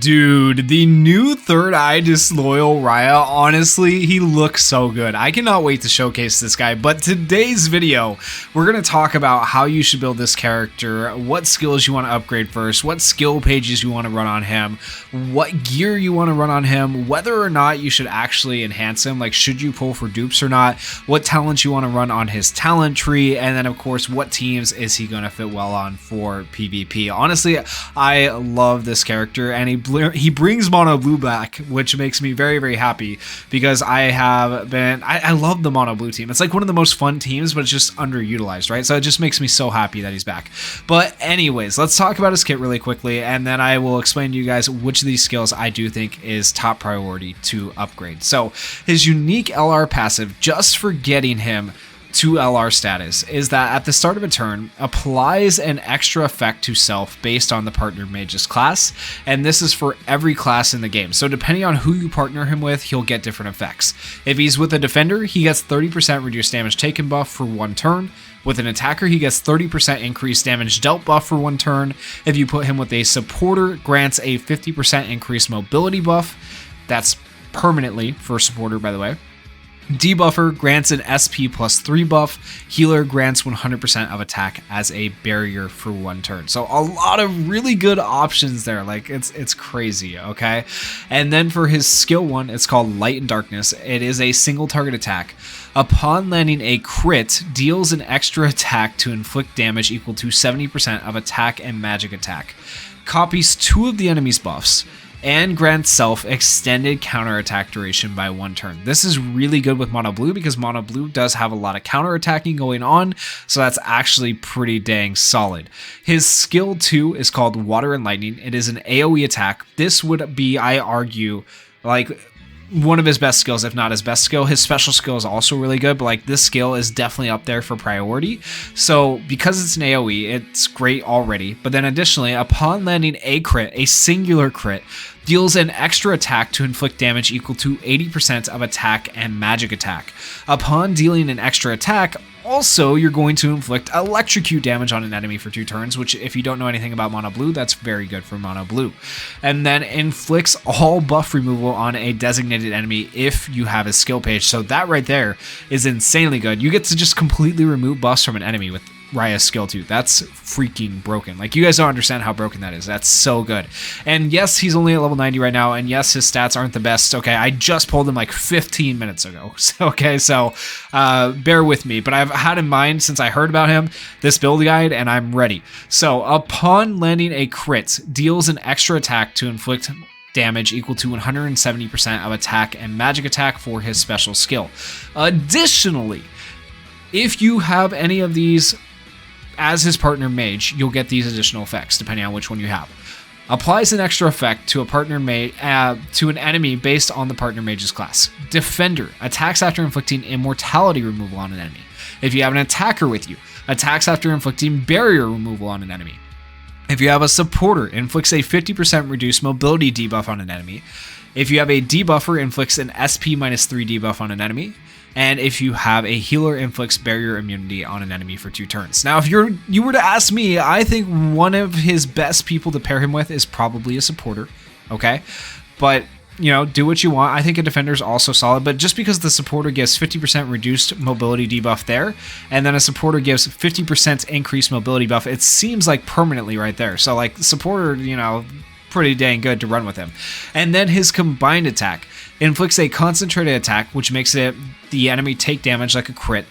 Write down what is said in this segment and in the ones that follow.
Dude, the new Third Eye Disloyal Rhya, honestly, he looks so good. I cannot wait to showcase this guy, but today's video, we're going to talk about how you should build this character, what skills you want to upgrade first, what skill pages you want to run on him, what gear you want to run on him, whether or not you should actually enhance him, like should you pull for dupes or not, what talents you want to run on his talent tree, and then of course, what teams is he going to fit well on for PvP. Honestly, I love this character, and he brings mono blue back, which makes me very, very happy because I love the mono blue team. It's like one of the most fun teams, but it's just underutilized, right? So it just makes me so happy that he's back. But anyways, let's talk about his kit really quickly, and then I will explain to you guys which of these skills I do think is top priority to upgrade. So his unique LR passive, just for getting him to LR status, is that at the start of a turn, applies an extra effect to self based on the partner mage's class, and this is for every class in the game. So depending on who you partner him with, he'll get different effects. If he's with a defender, he gets 30% reduced damage taken buff for 1 turn. With an attacker, he gets 30% increased damage dealt buff for 1 turn. If you put him with a supporter, grants a 50% increased mobility buff. That's permanently for a supporter, by the way. Debuffer grants an SP plus 3 buff. Healer grants 100% of attack as a barrier for 1 turn. So a lot of really good options there. Like it's crazy, okay? And then for his skill 1, it's called Light and Darkness. It is a single target attack. Upon landing a crit, deals an extra attack to inflict damage equal to 70% of attack and magic attack. Copies 2 of the enemy's buffs, and grants self extended counterattack duration by 1 turn. This is really good with mono blue because mono blue does have a lot of counterattacking going on, so that's actually pretty dang solid. His skill 2 is called Water and Lightning. It is an AoE attack. This would be, I argue, like one of his best skills, if not his best skill. His special skill is also really good, but like this skill is definitely up there for priority. So because it's an AoE, it's great already. But then additionally, upon landing a crit, a singular crit, deals an extra attack to inflict damage equal to 80% of attack and magic attack. Upon dealing an extra attack, also, you're going to inflict electrocute damage on an enemy for 2 turns, which if you don't know anything about mono blue, that's very good for mono blue. And then inflicts all buff removal on a designated enemy if you have a skill page. So that right there is insanely good. You get to just completely remove buffs from an enemy with Rhya's skill 2. That's freaking broken. Like, you guys don't understand how broken that is. That's so good. And yes, he's only at level 90 right now, and yes, his stats aren't the best. Okay, I just pulled him like 15 minutes ago. So bear with me, but I've had in mind since I heard about him this build guide, and I'm ready. So upon landing a crit, deals an extra attack to inflict damage equal to 170% of attack and magic attack for his special skill. Additionally, if you have any of these as his partner mage, you'll get these additional effects depending on which one you have. Applies an extra effect to a partner mage to an enemy based on the partner mage's class. Defender attacks after inflicting immortality removal on an enemy. If you have an attacker with you, attacks after inflicting barrier removal on an enemy. If you have a supporter, inflicts a 50% reduced mobility debuff on an enemy. If you have a debuffer, inflicts an SP minus 3 debuff on an enemy. And if you have a healer, inflicts barrier immunity on an enemy for 2 turns. Now, if you were to ask me, I think one of his best people to pair him with is probably a supporter, okay? But, you know, do what you want. I think a defender is also solid, but just because the supporter gives 50% reduced mobility debuff there, and then a supporter gives 50% increased mobility buff, it seems like permanently right there. So, like, supporter, you know, pretty dang good to run with him. And then his combined attack inflicts a concentrated attack, which makes the enemy take damage like a crit,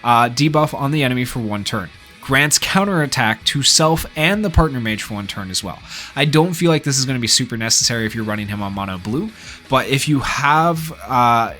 debuff on the enemy for 1 turn. Grants counterattack to self and the partner mage for 1 turn as well. I don't feel like this is going to be super necessary if you're running him on mono blue, but if you have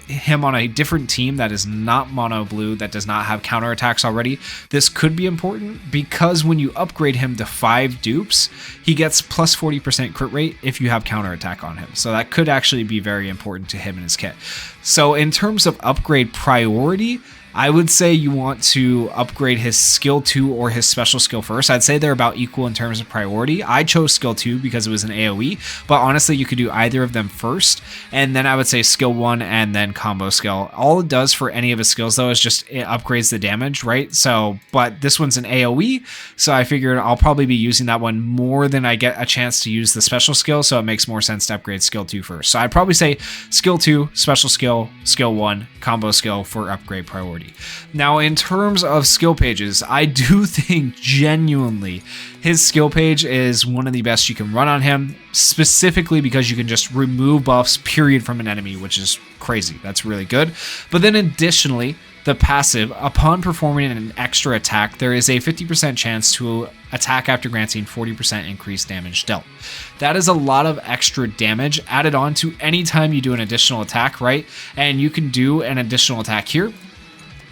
him on a different team that is not mono blue, that does not have counterattacks already, this could be important because when you upgrade him to 5 dupes, he gets plus 40% crit rate if you have counterattack on him. So that could actually be very important to him in his kit. So in terms of upgrade priority, I would say you want to upgrade his skill 2 or his special skill first. I'd say they're about equal in terms of priority. I chose skill 2 because it was an AoE, but honestly you could do either of them first, and then I would say skill 1 and then combo skill. All it does for any of his skills though is just it upgrades the damage, right? So, but this one's an AoE, so I figured I'll probably be using that one more than I get a chance to use the special skill, so it makes more sense to upgrade skill 2 first. So I'd probably say skill 2, special skill, skill 1, combo skill for upgrade priority. Now, in terms of skill pages, I do think genuinely his skill page is one of the best you can run on him, specifically because you can just remove buffs, period, from an enemy, which is crazy. That's really good. But then additionally, the passive, upon performing an extra attack, there is a 50% chance to attack after granting 40% increased damage dealt. That is a lot of extra damage added on to any time you do an additional attack, right? And you can do an additional attack here,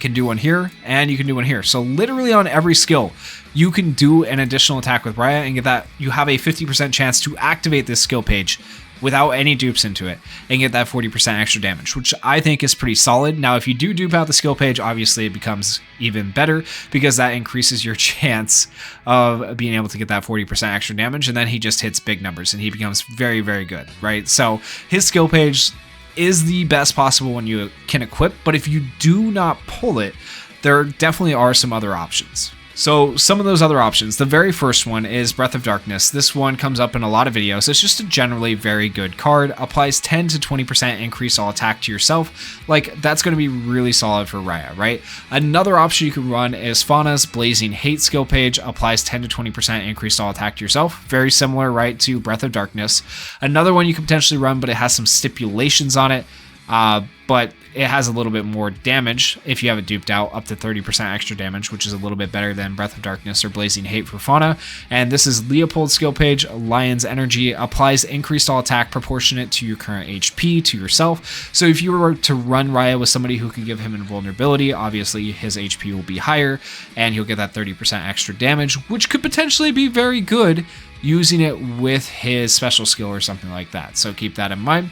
can do one here, and you can do one here. So literally on every skill, you can do an additional attack with Rhya and get that. You have a 50% chance to activate this skill page without any dupes into it and get that 40% extra damage, which I think is pretty solid. Now, if you do dupe out the skill page, obviously it becomes even better because that increases your chance of being able to get that 40% extra damage, and then he just hits big numbers and he becomes very, very good, right? So his skill page is the best possible one you can equip, but if you do not pull it, there definitely are some other options. So some of those other options, the very first one is Breath of Darkness. This one comes up in a lot of videos. It's just a generally very good card. Applies 10 to 20% increase all attack to yourself. Like, that's going to be really solid for Rhya, right? Another option you can run is Fauna's Blazing Hate skill page. Applies 10 to 20% increase all attack to yourself. Very similar, right, to Breath of Darkness. Another one you can potentially run, but it has some stipulations on it. But it has a little bit more damage if you have it duped out, up to 30% extra damage, which is a little bit better than Breath of Darkness or Blazing Hate for Fauna. And this is Leopold's skill page, Lion's Energy, applies increased all attack proportionate to your current HP to yourself. So if you were to run Rhya with somebody who could give him invulnerability, obviously his HP will be higher and he'll get that 30% extra damage, which could potentially be very good using it with his special skill or something like that. So keep that in mind.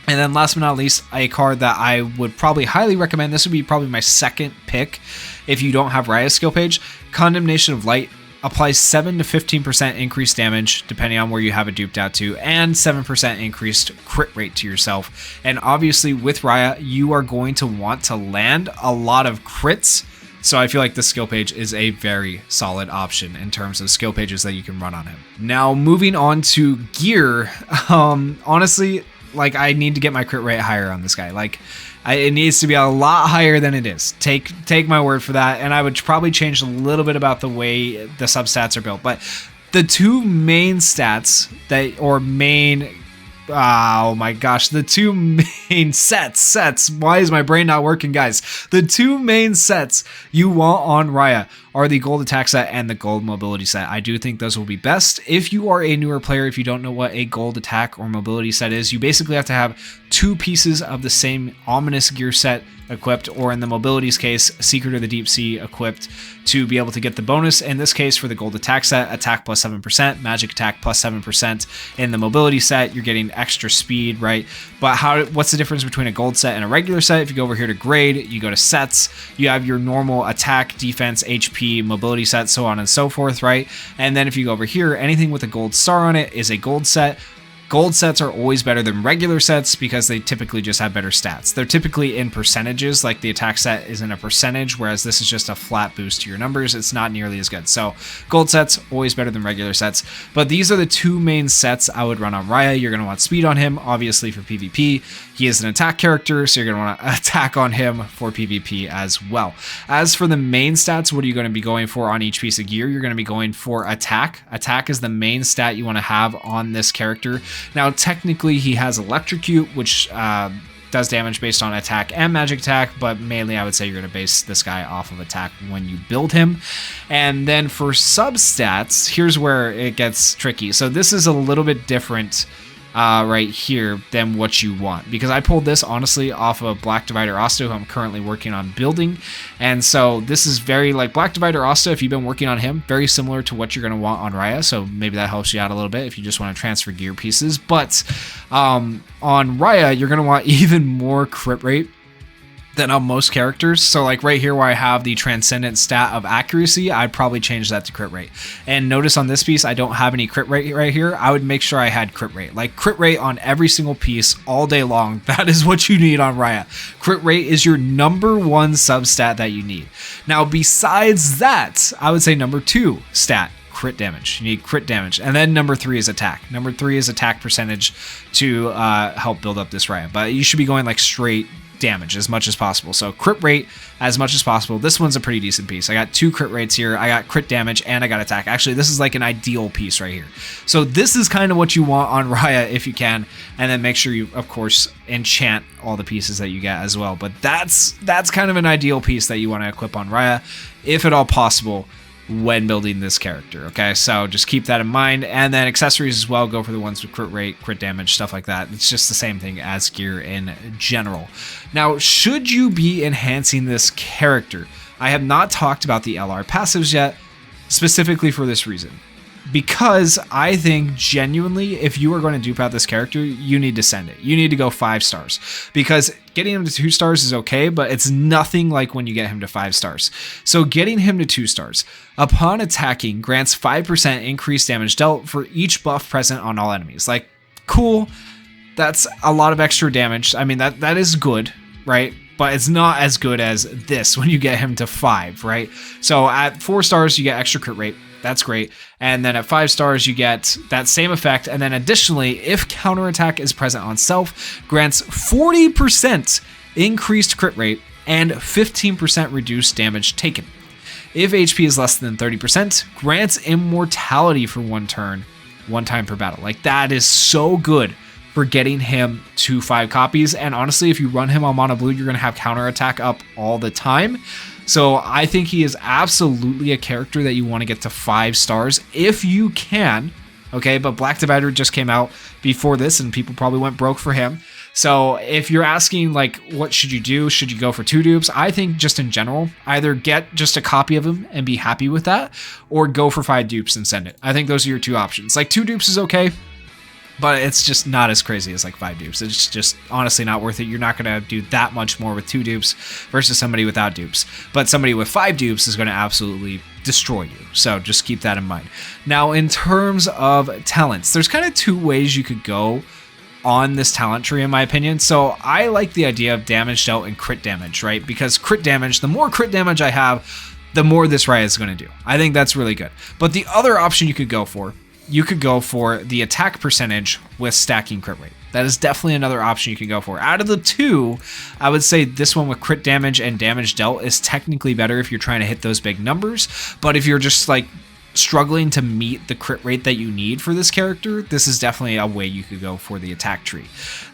And then last but not least, a card that I would probably highly recommend, this would be probably my second pick if you don't have Rhya's skill page, Condemnation of Light. Applies 7 to 15% increased damage depending on where you have it duped out to, and 7% increased crit rate to yourself. And obviously with Rhya, you are going to want to land a lot of crits. So I feel like this skill page is a very solid option in terms of skill pages that you can run on him. Now moving on to gear, honestly, like, I need to get my crit rate higher on this guy. Like, it needs to be a lot higher than it is. Take my word for that. And I would probably change a little bit about the way the substats are built. But the two main stats that, or main, oh my gosh, the two main sets. Why is my brain not working, guys? The two main sets you want on Rhya are the gold attack set and the gold mobility set. I do think those will be best. If you are a newer player, if you don't know what a gold attack or mobility set is, you basically have to have two pieces of the same ominous gear set equipped, or in the mobility's case, Secret of the Deep Sea equipped to be able to get the bonus. In this case, for the gold attack set, attack plus 7%, magic attack plus 7%. In the mobility set, you're getting extra speed, right? But what's the difference between a gold set and a regular set? If you go over here to grade, you go to sets, you have your normal attack, defense, HP, mobility set, so on and so forth, right? And then if you go over here, anything with a gold star on it is a gold set. Gold sets are always better than regular sets because they typically just have better stats. They're typically in percentages, like the attack set is in a percentage, whereas this is just a flat boost to your numbers. It's not nearly as good. So gold sets, always better than regular sets. But these are the two main sets I would run on Rhya. You're going to want speed on him, obviously, for PvP. He is an attack character, so you're going to want to attack on him for PvP as well. As for the main stats, what are you going to be going for on each piece of gear? You're going to be going for attack. Attack is the main stat you want to have on this character. Now, technically, he has Electrocute, which does damage based on attack and magic attack, but mainly I would say you're going to base this guy off of attack when you build him. And then for substats, here's where it gets tricky. So this is a little bit different right here than what you want, because I pulled this honestly off of Black Divider Asta, who I'm currently working on building. And so this is very like Black Divider Asta, if you've been working on him, very similar to what you're going to want on Rhya. So maybe that helps you out a little bit if you just want to transfer gear pieces. But on Rhya, you're going to want even more crit rate than on most characters. So like right here where I have the transcendent stat of accuracy, I'd probably change that to crit rate. And notice on this piece, I don't have any crit rate right here. I would make sure I had crit rate. Like crit rate on every single piece all day long. That is what you need on Rhya. Crit rate is your #1 substat that you need. Now besides that, I would say #2 stat, crit damage. You need crit damage. And then #3 is attack. #3 is attack percentage to help build up this Rhya. But you should be going like straight damage as much as possible. So crit rate as much as possible. This one's a pretty decent piece. I got 2 crit rates here. I got crit damage and I got attack. Actually, this is like an ideal piece right here. So this is kind of what you want on Rhya if you can. And then make sure you, of course, enchant all the pieces that you get as well. But that's kind of an ideal piece that you want to equip on Rhya, if at all possible, when building this character. Okay, so just keep that in mind. And then accessories as well, go for the ones with crit rate, crit damage, stuff like that. It's just the same thing as gear in general. Now, should you be enhancing this character? I have not talked about the LR passives yet, specifically for this reason. Because I think genuinely, if you are going to dupe out this character, you need to send it. You need to go 5 stars. Because getting him to 2 stars is okay, but it's nothing like when you get him to 5 stars. So getting him to 2 stars, upon attacking, grants 5% increased damage dealt for each buff present on all enemies. Like, cool. That's a lot of extra damage. I mean, that is good, right? But it's not as good as this when you get him to 5, right? So at 4 stars, you get extra crit rate. That's great. And then at 5 stars, you get that same effect. And then additionally, if counterattack is present on self, grants 40% increased crit rate and 15% reduced damage taken. If HP is less than 30%, grants immortality for 1 turn, 1 time per battle. Like, that is so good for getting him to 5 copies. And honestly, if you run him on mono blue, you're going to have counterattack up all the time. So I think he is absolutely a character that you want to get to 5 stars if you can. Okay, but Black Divider just came out before this and people probably went broke for him. So if you're asking like, what should you do? Should you go for 2 dupes? I think just in general, either get just a copy of him and be happy with that, or go for 5 dupes and send it. I think those are your 2 options. Like 2 dupes is okay, but it's just not as crazy as like 5 dupes. It's just honestly not worth it. You're not going to do that much more with 2 dupes versus somebody without dupes. But somebody with 5 dupes is going to absolutely destroy you. So just keep that in mind. Now, in terms of talents, there's kind of 2 ways you could go on this talent tree, in my opinion. So I like the idea of damage dealt and crit damage, right? Because crit damage, the more crit damage I have, the more this Rhya is going to do. I think that's really good. But the other option you could go for the attack percentage with stacking crit rate. That is definitely another option you can go for. Out of the 2, I would say this one with crit damage and damage dealt is technically better if you're trying to hit those big numbers. But if you're just like struggling to meet the crit rate that you need for this character, this is definitely a way you could go for the attack tree.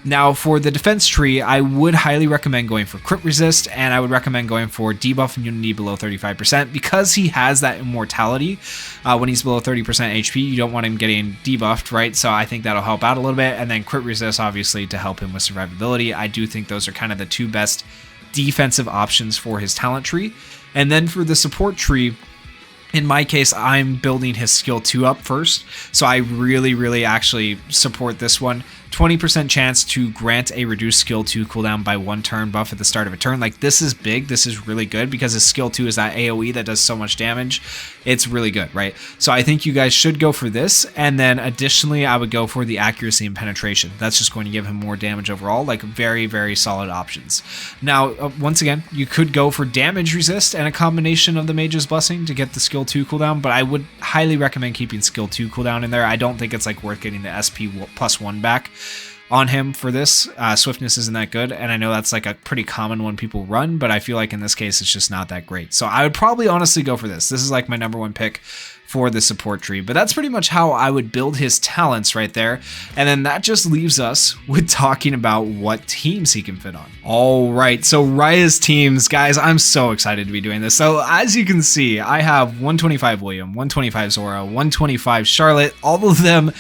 Now, for the defense tree, I would highly recommend going for crit resist, and I would recommend going for debuff immunity below 35%, because he has that immortality. When he's below 30% HP, you don't want him getting debuffed, right? So I think that'll help out a little bit. And then crit resist, obviously, to help him with survivability. I do think those are kind of the 2 best defensive options for his talent tree. And then for the support tree, in my case, I'm building his skill 2 up first, so I really actually support this one. 20% chance to grant a reduced skill 2 cooldown by 1 turn buff at the start of a turn. Like, this is big. This is really good because his skill 2 is that AoE that does so much damage. It's really good, right? So I think you guys should go for this. And then additionally, I would go for the accuracy and penetration. That's just going to give him more damage overall. Like, very solid options. Now, once again, you could go for damage resist and a combination of the Mage's Blessing to get the skill 2 cooldown, but I would highly recommend keeping skill 2 cooldown in there. I don't think it's like worth getting the SP +1 back on him for this. Swiftness isn't that good, and I know that's like a pretty common one people run, but I feel like in this case it's just not that great. So I would probably honestly go for this. This is like my #1 pick for the support tree, but that's pretty much how I would build his talents right there. And then that just leaves us with talking about what teams he can fit on. All right, so Rhya's teams, guys, I'm so excited to be doing this. So as you can see, I have 125 William, 125 Zora, 125 Charlotte, all of them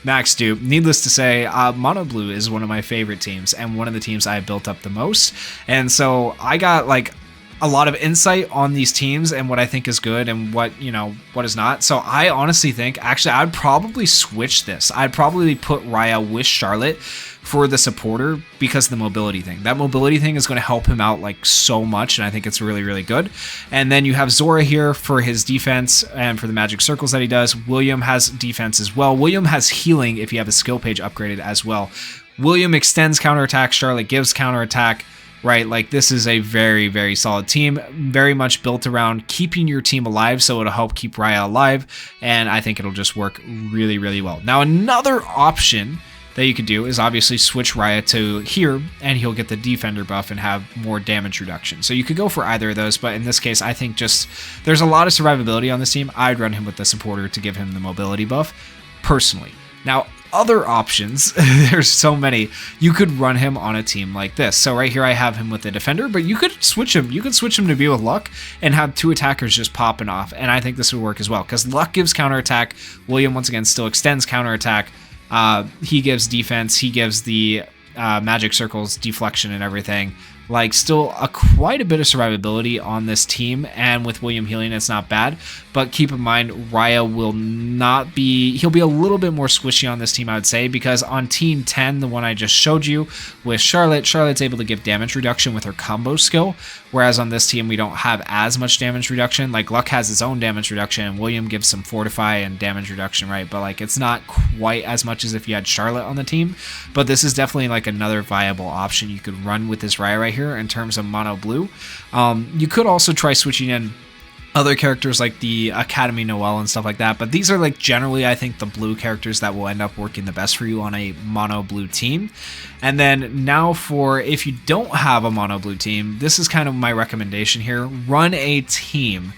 max dupe. Needless to say, Mono Blue is one of my favorite teams and one of the teams I built up the most. And so I got like a lot of insight on these teams and what I think is good and what, you know, what is not. So I honestly think, actually, I'd probably switch this. I'd probably put Rhya with Charlotte for the supporter because of the mobility thing. That mobility thing is going to help him out like so much, and I think it's really, really good. And then you have Zora here for his defense and for the magic circles that he does. William has defense as well. William has healing if you have his skill page upgraded as well. William extends counterattack, Charlotte gives counterattack. Right, like this is a very, very solid team, very much built around keeping your team alive, so it'll help keep Rhya alive, and I think it'll just work really, really well. Now, another option that you could do is obviously switch Rhya to here, and he'll get the defender buff and have more damage reduction. So you could go for either of those, but in this case, I think just there's a lot of survivability on this team. I'd run him with the supporter to give him the mobility buff, personally. Now, other options, there's so many. You could run him on a team like this. So right here I have him with the defender, but you could switch him. You could switch him to be with Luck and have two attackers just popping off, and I think this would work as well because Luck gives counterattack. William once again still extends counterattack. He gives defense. He gives the magic circles, deflection, and everything. Like still quite a bit of survivability on this team, and with William healing, it's not bad. But keep in mind, Rhya will not be, he'll be a little bit more squishy on this team, I would say, because on team 10, the one I just showed you with Charlotte, Charlotte's able to give damage reduction with her combo skill, whereas on this team, we don't have as much damage reduction. Like Luck has his own damage reduction, and William gives some fortify and damage reduction, right? But like it's not quite as much as if you had Charlotte on the team, but this is definitely like another viable option you could run with this Rhya right here in terms of mono blue. You could also try switching in other characters like the Academy Noelle and stuff like that, but these are like generally I think the blue characters that will end up working the best for you on a mono blue team. And then now for if you don't have a mono blue team, this is kind of my recommendation here. Run a team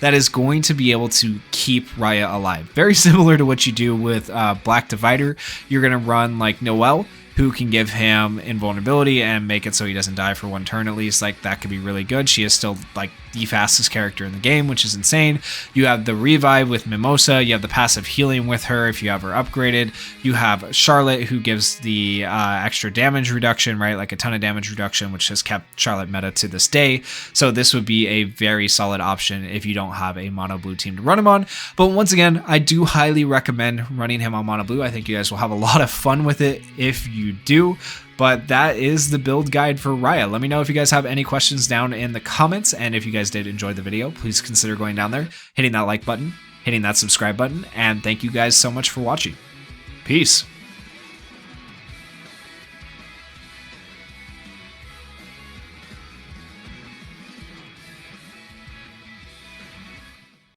that is going to be able to keep Rhya alive. Very similar to what you do with Black Divider. You're going to run like Noelle, who can give him invulnerability and make it so he doesn't die for one turn at least. Like that could be really good. She is still like the fastest character in the game, which is insane. You have the revive with Mimosa. You have the passive healing with her if you have her upgraded. You have Charlotte, who gives the extra damage reduction, right? Like a ton of damage reduction, which has kept Charlotte meta to this day. So this would be a very solid option if you don't have a mono blue team to run him on. But once again, I do highly recommend running him on mono blue. I think you guys will have a lot of fun with it if you do. But that is the build guide for Rhya. Let me know if you guys have any questions down in the comments, and if you guys did enjoy the video, please consider going down there, hitting that like button, hitting that subscribe button, and thank you guys so much for watching. Peace.